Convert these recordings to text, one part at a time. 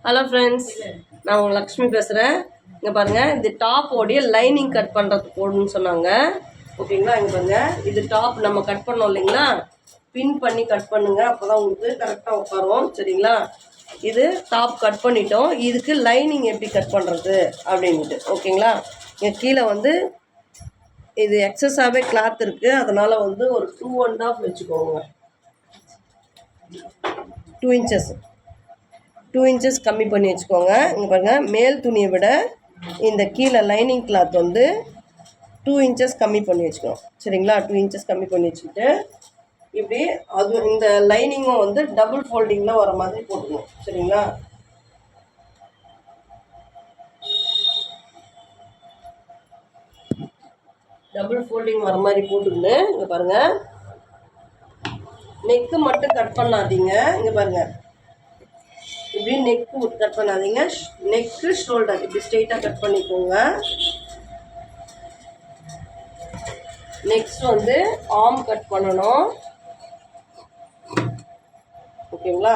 Hello friends, நான் உங்கள் லக்ஷ்மி பேசுகிறேன். இங்கே பாருங்கள், இது டாப்போடைய லைனிங் கட் பண்ணுறதுக்கு போடணும்னு சொன்னாங்க. ஓகேங்களா? இங்கே பாருங்கள், இது டாப் நம்ம கட் பண்ணோம் இல்லைங்களா, பின் பண்ணி கட் பண்ணுங்கள், அப்போ தான் உங்களுக்கு கரெக்டாக உட்காரும். சரிங்களா? இது டாப் கட் பண்ணிட்டோம். இதுக்கு லைனிங் எப்படி கட் பண்ணுறது அப்படின்ட்டு. ஓகேங்களா? இங்கே கீழே வந்து இது எக்ஸஸாகவே கிளாத் இருக்குது, அதனால் வந்து ஒரு 2.5 வச்சுக்கோங்க. 2 இன்ச்சஸ் கம்மி பண்ணி வச்சுக்கோங்க. இங்கே பாருங்கள், மேல் துணியை விட இந்த கீழே லைனிங் கிளாத் வந்து 2 இன்ச்சஸ் கம்மி பண்ணி வச்சுக்கணும். சரிங்களா? 2 இன்ச்சஸ் கம்மி பண்ணி வச்சுக்கிட்டு இப்படி அது இந்த லைனிங்கும் வந்து டபுள் ஃபோல்டிங்கில் வர மாதிரி போட்டுக்கணும். சரிங்களா? டபுள் ஃபோல்டிங் வர மாதிரி போட்டுக்கின்னு இங்கே பாருங்கள், நெக்கு மட்டும் கட் பண்ணாதீங்க. இங்கே பாருங்கள், இப்படி நெக்கு கட் பண்ணாதீங்க, நெக்கு ஷோல்டர் இப்படி ஸ்ட்ரெயிட்டாக கட் பண்ணிக்கோங்க. நெக்ஸ்ட் வந்து ஆர்ம் கட் பண்ணணும். ஓகேங்களா?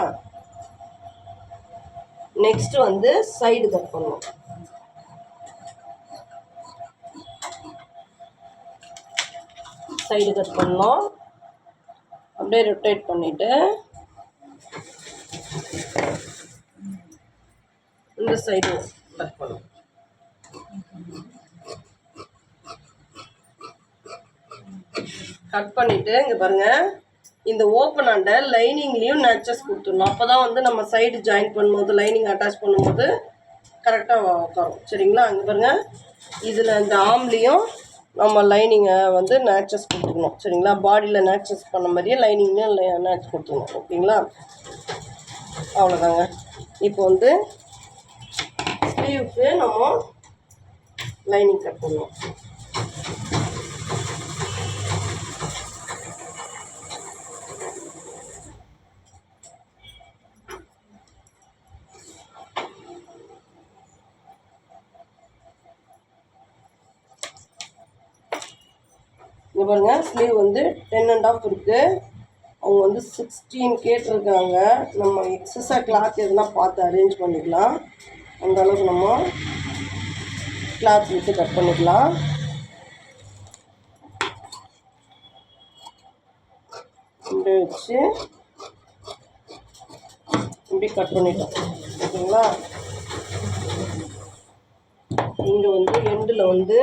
நெக்ஸ்ட் வந்து சைடு கட் பண்ணணும். சைடு கட் பண்ணணும். அப்படியே ரொட்டேட் பண்ணிட்டு இந்த சைடு கட் பண்ணணும். கட் பண்ணிட்டு இங்கே பாருங்க, இந்த ஓப்பன் ஆண்ட லைனிங்லேயும் நேச்சஸ் கொடுத்துடணும். அப்போ தான் வந்து நம்ம சைடு ஜாயின் பண்ணும்போது லைனிங் அட்டாச் பண்ணும்போது கரெக்டாக உட்காரும். சரிங்களா? இங்கே பாருங்கள், இதில் இந்த ஆம்லேயும் நம்ம லைனிங்கை வந்து நேச்சஸ் கொடுத்துக்கணும். சரிங்களா? பாடியில் நேச்சஸ் பண்ண மாதிரியே லைனிங்லேயும் நேச்சஸ் கொடுத்துக்கணும். ஓகேங்களா? அவ்வளோதாங்க. இப்போ வந்து ஸ்லீவுக்கு நம்ம லைனிங் கட் பண்ணுவோம். இங்கே பாருங்கள், ஸ்லீவ் வந்து 10.5 இருக்குது. அவங்க வந்து 16 கேட்டிருக்காங்க. நம்ம எக்ஸஸாக கிளாத் எதுனா பார்த்து அரேஞ்ச் பண்ணிக்கலாம். அந்த அளவுக்கு நம்ம கிளாத் விட்டு கட் பண்ணிக்கலாம். இப்படி வச்சு இப்படி கட் பண்ணிட்டோம். ஓகேங்களா? இங்கே வந்து எண்டில் வந்து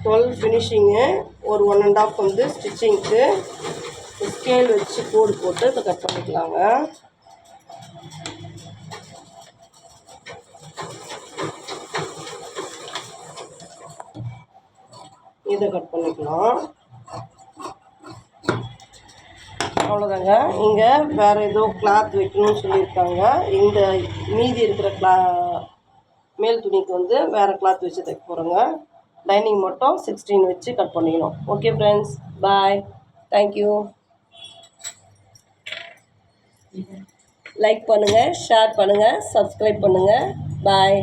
12 ஃபினிஷிங்கு, ஒரு 1.5 வந்து ஸ்டிச்சிங்க்கு ஸ்கேல் வச்சு கோடு போட்டு இதை கட் பண்ணிக்கலாங்க. இதை கட் பண்ணிக்கலாம். அவ்வளோதாங்க. இங்கே வேறு ஏதோ கிளாத் வைக்கணும்னு சொல்லியிருக்காங்க. இந்த மீதி இருக்கிற மேல் துணிக்கு வந்து வேறு கிளாத் வச்சு தைக்க போகிறோங்க. லைனிங் மட்டும் 16 வச்சு கட் பண்ணிக்கணும். ஓகே ஃப்ரெண்ட்ஸ், பாய், தேங்க்யூ. லைக் பண்ணுங்கள், ஷேர் பண்ணுங்கள், சப்ஸ்கிரைப் பண்ணுங்கள். பாய்.